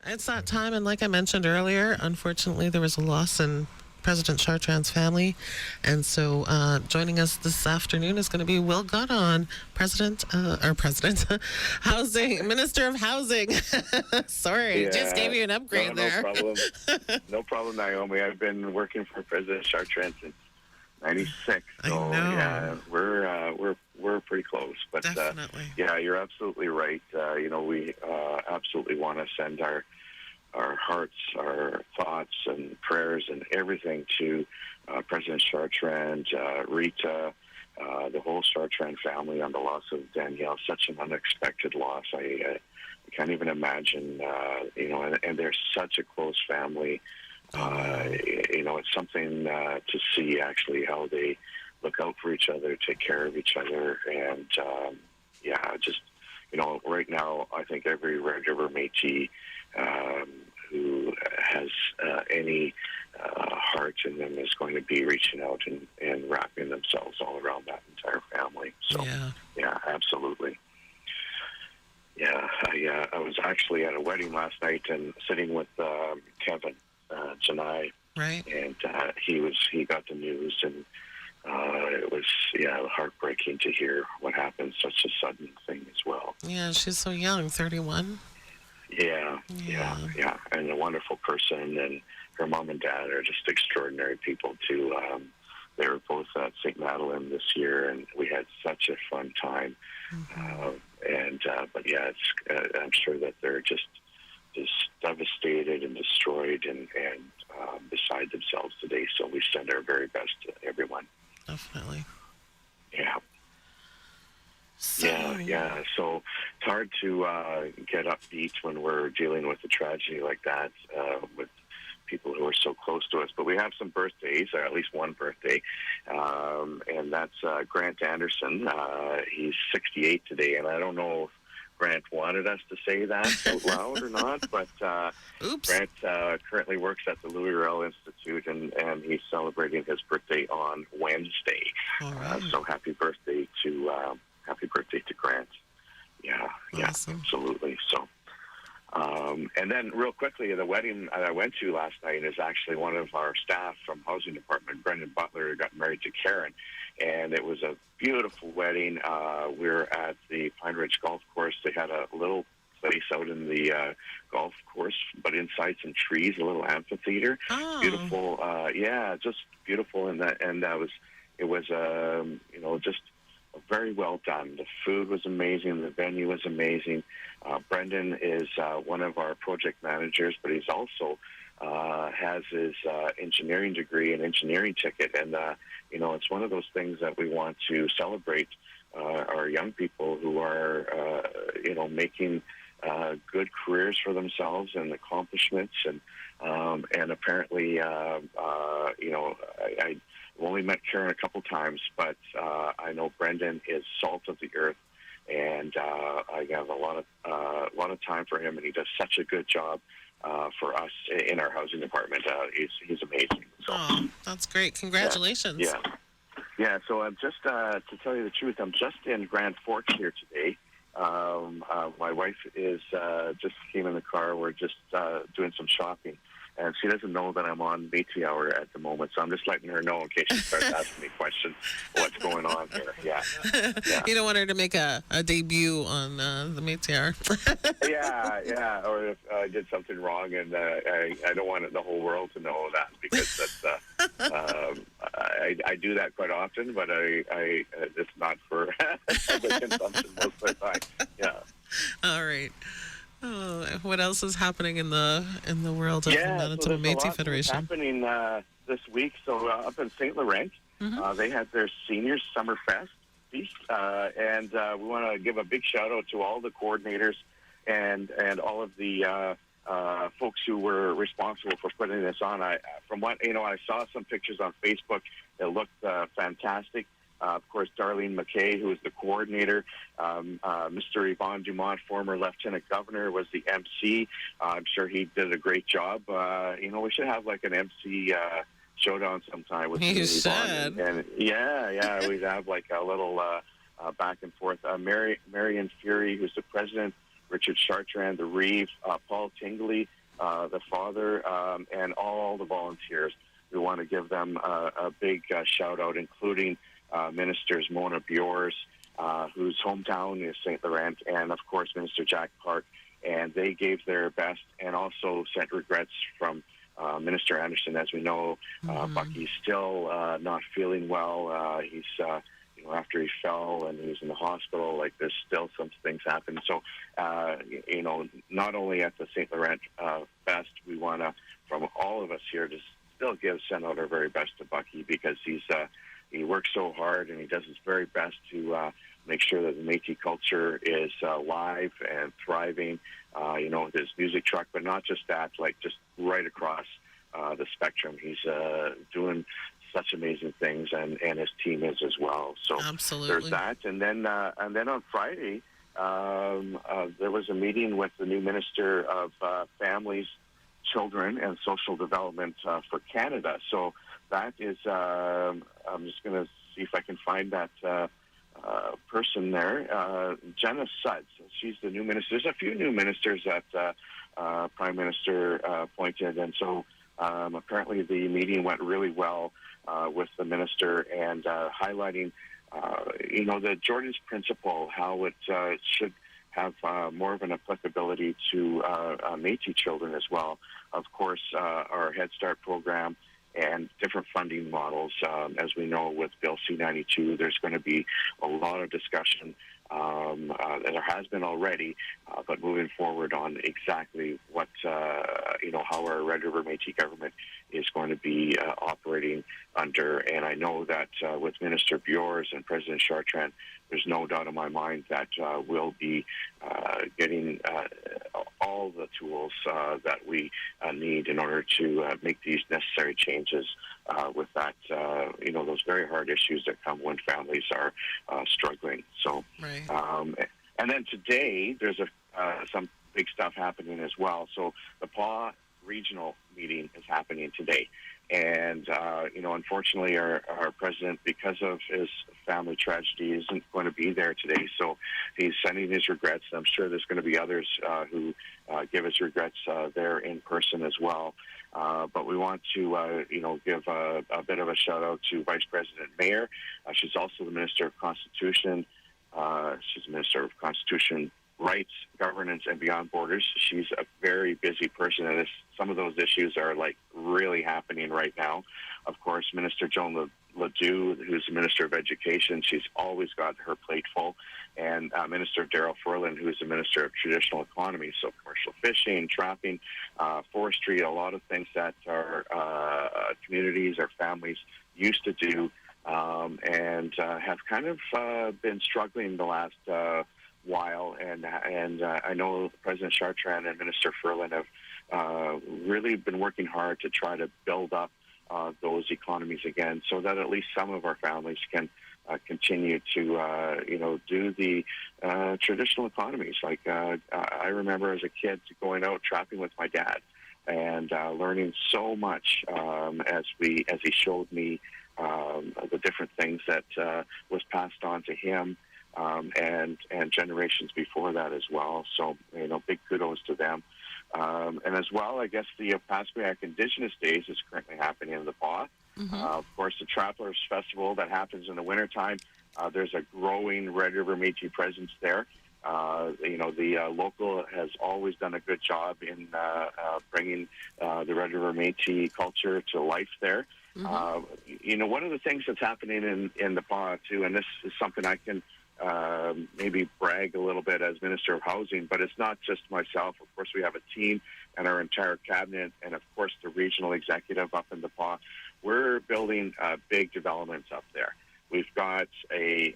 It's that time, and like I mentioned earlier, unfortunately, there was a loss in President Chartrand's family, and so joining us this afternoon is going to be Will Godon, President, Housing Minister of Housing. Sorry, just gave Yeah, you an no, upgrade no there. problem. No problem, Naomi. I've been working for President Chartrand since '96, I so know, yeah, we're pretty close. But definitely. yeah, you're absolutely right. We absolutely want to send our hearts, our thoughts, and prayers, and everything to President Chartrand, Rita, the whole Chartrand family on the loss of Danielle. Such an unexpected loss. I can't even imagine. And they're such a close family. It's something to see actually how they look out for each other, take care of each other, and just right now, I think every Red River Métis who has any heart in them is going to be reaching out and wrapping themselves all around that entire family. So, yeah, absolutely. Yeah, I was actually at a wedding last night and sitting with Kevin Janai, Right. and he got the news, and it was heartbreaking to hear what happened. Such a sudden thing as well. Yeah, she's so young, 31. Yeah, and a wonderful person, and her mom and dad are just extraordinary people too. They were both at St. Madeleine this year, and we had such a fun time. But yeah, I'm sure that they're just devastated and destroyed and beside themselves today. So we send our very best to everyone. Definitely. Yeah. So, Yeah. So it's hard to get upbeat when we're dealing with a tragedy like that with people who are so close to us. But we have some birthdays, or at least one birthday, and that's Grant Anderson. He's 68 today, and I don't know if Grant wanted us to say that out loud or not, but Grant currently works at the Louis Riel Institute, and he's celebrating his birthday on Wednesday. all right. So happy birthday to Grant. Yeah, Awesome. absolutely. So, and then real quickly, the wedding I went to last night is actually one of our staff from Housing Department, Brendan Butler, got married to Karen, and it was a beautiful wedding. We're at the Pine Ridge Golf Course. They had a little place out in the golf course, but inside some trees, a little amphitheater. Oh. Beautiful, just beautiful, and it was just very well done. The food was amazing. The venue was amazing. Brendan is one of our project managers, but he's also has his engineering degree and engineering ticket. And, it's one of those things that we want to celebrate our young people who are, making good careers for themselves and accomplishments. And apparently, I've only met Karen a couple times, but I know Brendan is salt of the earth, and I have a lot of time for him, and he does such a good job for us in our housing department. He's amazing. So, that's great! Congratulations. Yeah. So I'm just to tell you the truth, I'm just in Grand Forks here today. My wife is just came in the car. We're just doing some shopping. And she doesn't know that I'm on Métis Hour at the moment, so I'm just letting her know in case she starts asking me questions what's going on here. Yeah. You don't want her to make a debut on the Métis Hour. Yeah. Or if I did something wrong, and I don't want the whole world to know that, because that's I do that quite often, but I it's not for public consumption most of the time. Yeah. All right. What else is happening in the world of the Manitoba Métis Federation? Happening this week. So up in St. Laurent, they had their senior summer feast, and we want to give a big shout out to all the coordinators and all of the folks who were responsible for putting this on. I saw some pictures on Facebook. It looked fantastic. Of course, Darlene McKay, who is the coordinator. Mr. Yvon Dumont, former lieutenant governor, was the MC. I'm sure he did a great job. We should have like an MC showdown sometime with Yvon. And we'd have like a little back and forth. Marion Fury, who's the president Richard Chartrand, the Reeve, Paul Tingley, the father, and all the volunteers. We want to give them a big shout out, including Ministers Mona Bjors, whose hometown is St. Laurent, and of course Minister Jack Clarke. And they gave their best and also sent regrets from Minister Anderson. As we know, Bucky's still not feeling well. He's after he fell and he's in the hospital, like there's still some things happen. So, not only at the St. Laurent Fest, we want to, from all of us here, to still send out our very best to Bucky, because he works so hard and he does his very best to make sure that the Métis culture is live and thriving, with his music truck, but not just that, like just right across the spectrum. He's doing such amazing things, and his team is as well. So absolutely, there's that. And then on Friday, there was a meeting with the new Minister of Families, Children and Social Development for Canada. So that is, I'm just going to see if I can find that person there, Jenna Suds. She's the new minister. There's a few new ministers that Prime Minister appointed, and so apparently the meeting went really well with the minister, and highlighting, the Jordan's principle, how it should have more of an applicability to Métis children as well. Of course, our Head Start program and different funding models. As we know, with Bill C-92, there's going to be a lot of discussion, there has been already, but moving forward on exactly what, how our Red River Métis government is going to be operating under. And I know that with Minister Bjors and President Chartrand, there's no doubt in my mind that we'll be getting all the tools that we need in order to make these necessary changes with that, those very hard issues that come when families are struggling. So, right. And then today there's some big stuff happening as well. So the PAW regional meeting is happening today. And, unfortunately, our president, because of his family tragedy, isn't going to be there today. So he's sending his regrets. I'm sure there's going to be others who give his regrets there in person as well. But we want to, give a bit of a shout-out to Vice President Mayer. She's also the Minister of Constitution. She's the Minister of Constitution, Rights, Governance, and Beyond Borders. She's a very busy person, and some of those issues are really happening right now. Of course, Minister Joan Ledoux, who's the Minister of Education, she's always got her plate full, and Minister Daryl Furlan, who's the Minister of Traditional Economy, so commercial fishing, trapping, forestry, a lot of things that our communities, our families used to do, and have kind of been struggling the last while, and I know President Chartrand and Minister Furlan have really been working hard to try to build up those economies again, so that at least some of our families can continue to do the traditional economies. Like I remember as a kid going out trapping with my dad and learning so much as he showed me the different things that was passed on to him. And generations before that as well. So, big kudos to them. And as well, I guess the Passamaquoddy Indigenous Days is currently happening in the PAW. Of course, the Trappers Festival that happens in the wintertime, there's a growing Red River Métis presence there. The local has always done a good job in bringing the Red River Métis culture to life there. One of the things that's happening in the PAW, too, and this is something I can maybe brag a little bit as Minister of Housing, but it's not just myself. Of course, we have a team and our entire cabinet, and of course the regional executive up in the PAW. We're building big developments up there. We've got a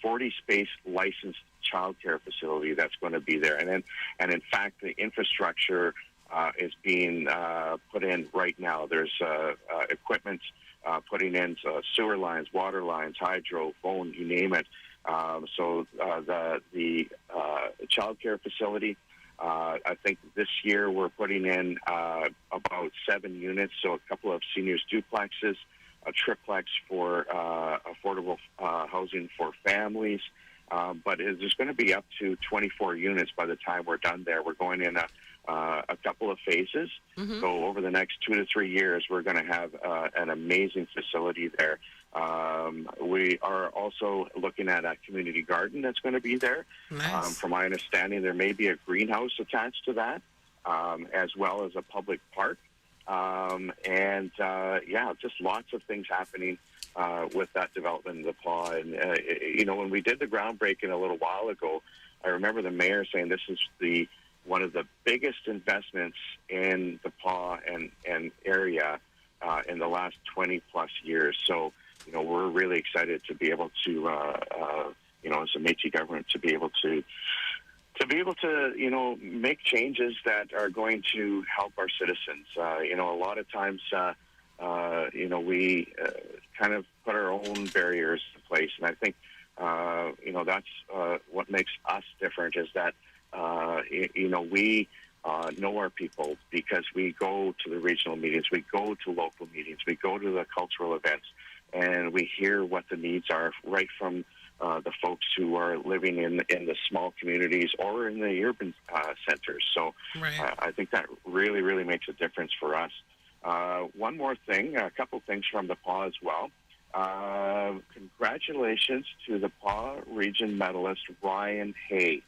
40-space licensed childcare facility that's going to be there, and in fact, the infrastructure is being put in right now. There's equipment putting in sewer lines, water lines, hydro, phone, you name it. So the childcare facility, I think this year we're putting in about 7 units, so a couple of seniors duplexes, a triplex for affordable housing for families, but there's going to be up to 24 units by the time we're done there. We're going in a couple of phases. So over the next 2 to 3 years, we're going to have an amazing facility there. We are also looking at a community garden that's going to be there. Nice. From my understanding, there may be a greenhouse attached to that, as well as a public park. Just lots of things happening with that development in the PAW. And, when we did the groundbreaking a little while ago, I remember the mayor saying this is one of the biggest investments in the PAW and area in the last 20-plus years. So, we're really excited to be able to, as a Métis government, to be able to make changes that are going to help our citizens. A lot of times, we kind of put our own barriers in place, and I think, that's what makes us different is that, we know our people because we go to the regional meetings, we go to local meetings, we go to the cultural events, and we hear what the needs are right from the folks who are living in the small communities or in the urban centers. So Right. I think that really, really makes a difference for us. One more thing, a couple things from the PAW as well. Congratulations to the PAW region medalist, Ryan Hay.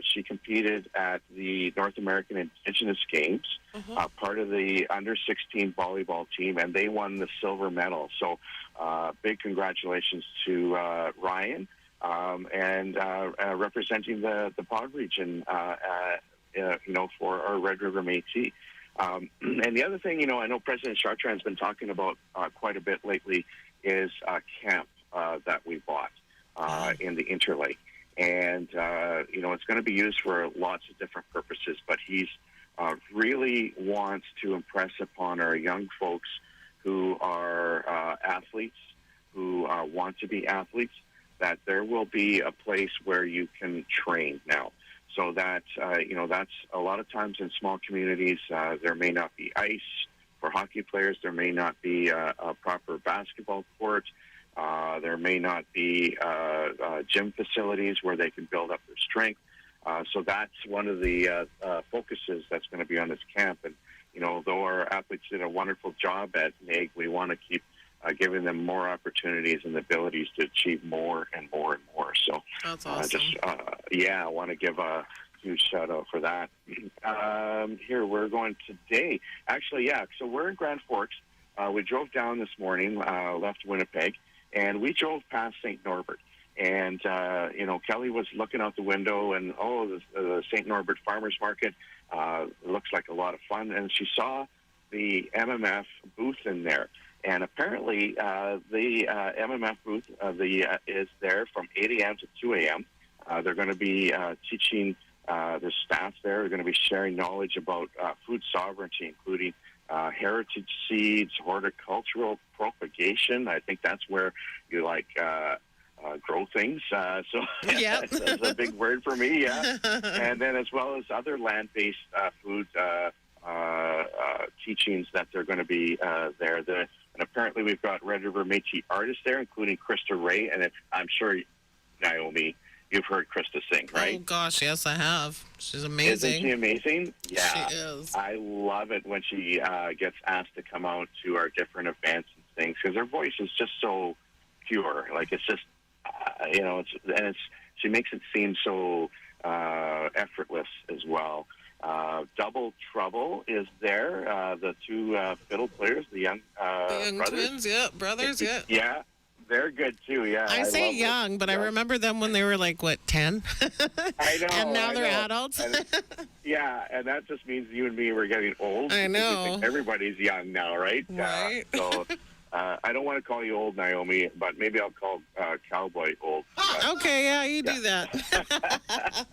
She competed at the North American Indigenous Games, part of the under-16 volleyball team, and they won the silver medal. So big congratulations to Ryan and representing the PAW region, for our Red River Métis. And the other thing, I know President Chartrand has been talking about quite a bit lately is a camp that we bought in the Interlake. And, it's going to be used for lots of different purposes, but he's really wants to impress upon our young folks who are athletes, who want to be athletes, that there will be a place where you can train now. So that, that's a lot of times in small communities, there may not be ice for hockey players. There may not be a proper basketball court. There may not be gym facilities where they can build up their strength. So that's one of the focuses that's going to be on this camp. And, though our athletes did a wonderful job at NAIG, we want to keep giving them more opportunities and abilities to achieve more and more and more. So That's awesome. I want to give a huge shout out for that. Here, we're going today. Actually, so we're in Grand Forks. We drove down this morning, left Winnipeg, and we drove past St. Norbert. And, Kelly was looking out the window, and, the St. Norbert Farmers Market looks like a lot of fun. And she saw the MMF booth in there. And apparently the MMF booth is there from 8 a.m. to 2 a.m. They're going to be teaching their staff there. They're going to be sharing knowledge about food sovereignty, including heritage seeds, horticultural propagation. I think that's where you grow things. So Yep. that's a big word for me, yeah. And then as well as other land-based food teachings that they're going to be there. And apparently we've got Red River Métis artists there, including Krista Ray. And I'm sure, Naomi, you've heard Krista sing, right? Oh, gosh, yes, I have. She's amazing. Isn't she amazing? Yeah. She is. I love it when she gets asked to come out to our different events and things, because her voice is just so pure. Like, it's just, she makes it seem so effortless as well. Double Trouble is there. The two fiddle players, the young brothers. Twins, brothers, Yeah, they're good too. Yeah, I say love young, them. but I remember them when they were 10? I know. And now I they're know. adults. And that just means you and me were getting old. I know. We think everybody's young now, right? Right. So I don't want to call you old, Naomi, but maybe I'll call Cowboy old. Okay, yeah, you do that.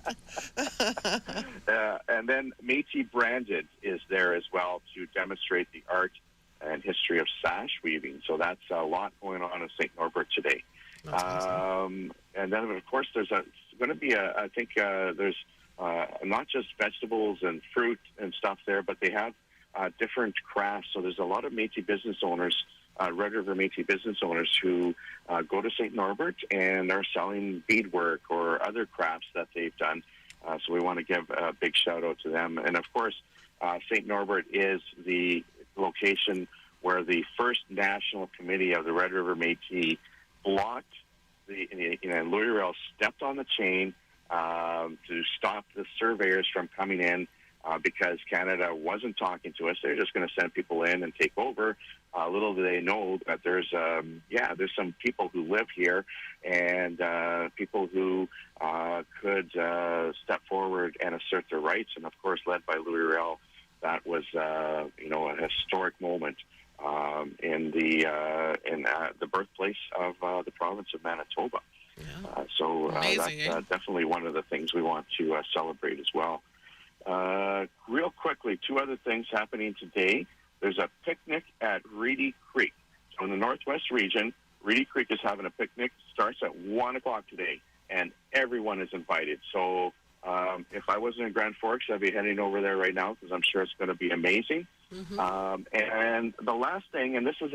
And then Métis Branded is there as well to demonstrate the art and history of sash weaving. So that's a lot going on in St. Norbert today. That's awesome. And then, of course, there's going to be there's not just vegetables and fruit and stuff there, but they have different crafts. So there's a lot of Métis business owners Red River Métis business owners who go to St. Norbert and are selling beadwork or other crafts that they've done. So we want to give a big shout out to them. And of course, St. Norbert is the location where the first national committee of the Red River Métis blocked Louis Riel stepped on the chain to stop the surveyors from coming in because Canada wasn't talking to us. They're just going to send people in and take over. Little do they know that there's some people who live here and people who could step forward and assert their rights. And of course, led by Louis Riel, that was a historic moment in the birthplace of the province of Manitoba. Yeah. So Amazing, that's definitely one of the things we want to celebrate as well. Real quickly, two other things happening today. There's a picnic at Reedy Creek. So in the Northwest region, Reedy Creek is having a picnic. Starts at 1 o'clock today, and everyone is invited. So if I wasn't in Grand Forks, I'd be heading over there right now because I'm sure it's going to be amazing. Mm-hmm. And the last thing, and this is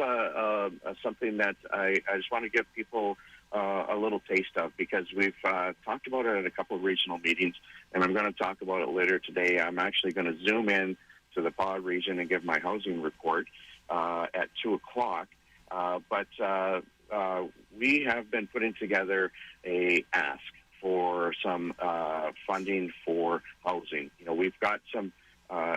something that I just want to give people a little taste of because we've talked about it at a couple of regional meetings, and I'm going to talk about it later today. I'm actually going to zoom in to the Pod region and give my housing report at 2 o'clock. But we have been putting together a ask for some funding for housing. You know, we've got some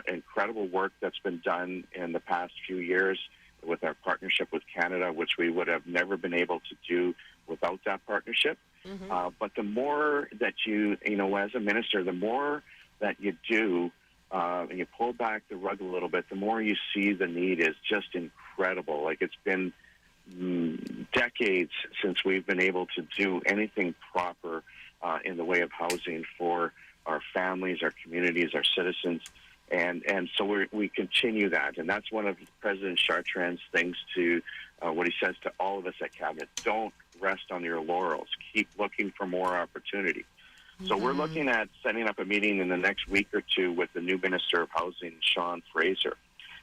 incredible work that's been done in the past few years with our partnership with Canada, which we would have never been able to do without that partnership. Mm-hmm. But the more that you as a minister, the more that you do and you pull back the rug a little bit, the more you see the need is just incredible. Like it's been decades since we've been able to do anything proper in the way of housing for our families, our communities, our citizens. And so we continue that. And that's one of President Chartrand's things to what he says to all of us at Cabinet. Don't rest on your laurels. Keep looking for more opportunity. Mm-hmm. So we're looking at setting up a meeting in the next week or two with the new Minister of Housing, Sean Fraser.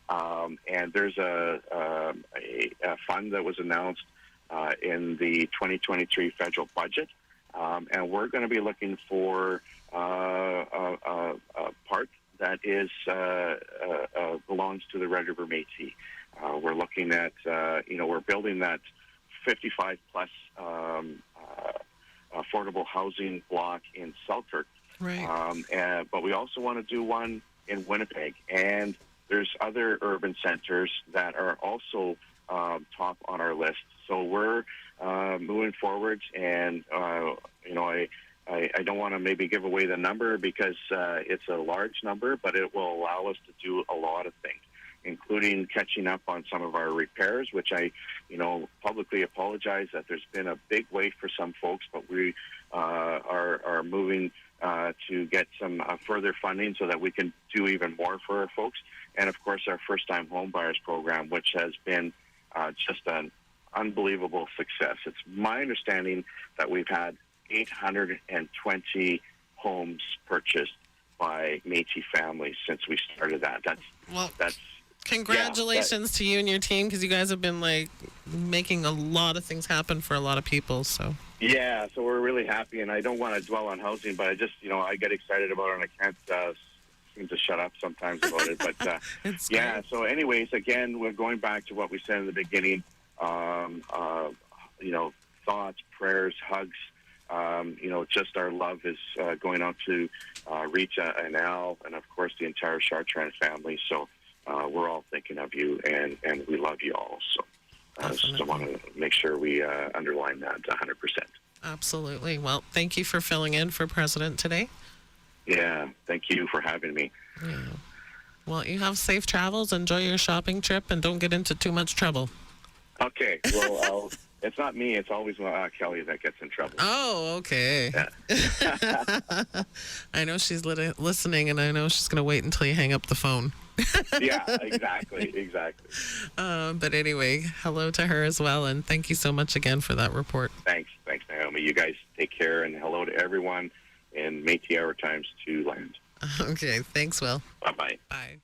And there's a fund that was announced in the 2023 federal budget. And we're going to be looking for a part that is belongs to the Red River Métis. We're looking at, we're building that 55-plus affordable housing block in Selkirk. Right. But we also want to do one in Winnipeg. And there's other urban centers that are also top on our list. So we're moving forward, and, I don't want to maybe give away the number because it's a large number, but it will allow us to do a lot of things, including catching up on some of our repairs, which I, publicly apologize that there's been a big wait for some folks, but we are moving to get some further funding so that we can do even more for our folks. And, of course, our first-time home buyers program, which has been just an unbelievable success. It's my understanding that we've had 820 homes purchased by Métis families since we started that. That's congratulations to you and your team because you guys have been making a lot of things happen for a lot of people. So we're really happy, and I don't want to dwell on housing, but I just I get excited about it, and I can't seem to shut up sometimes about it. But So anyways, again, we're going back to what we said in the beginning. Thoughts, prayers, hugs. Just our love is going out to Rita and Al, and of course the entire Chartrand family. So we're all thinking of you, and we love you all. So I just want to make sure we underline that 100%. Absolutely. Well, thank you for filling in for President today. Yeah, thank you for having me. Yeah. Well, you have safe travels. Enjoy your shopping trip, and don't get into too much trouble. Okay. Well, it's not me. It's always Kelly that gets in trouble. Oh, okay. Yeah. I know she's listening, and I know she's going to wait until you hang up the phone. Yeah, exactly. But anyway, hello to her as well, and thank you so much again for that report. Thanks, Naomi. You guys take care, and hello to everyone in Métis Hour Times 2 land. Okay, thanks, Will. Bye-bye. Bye.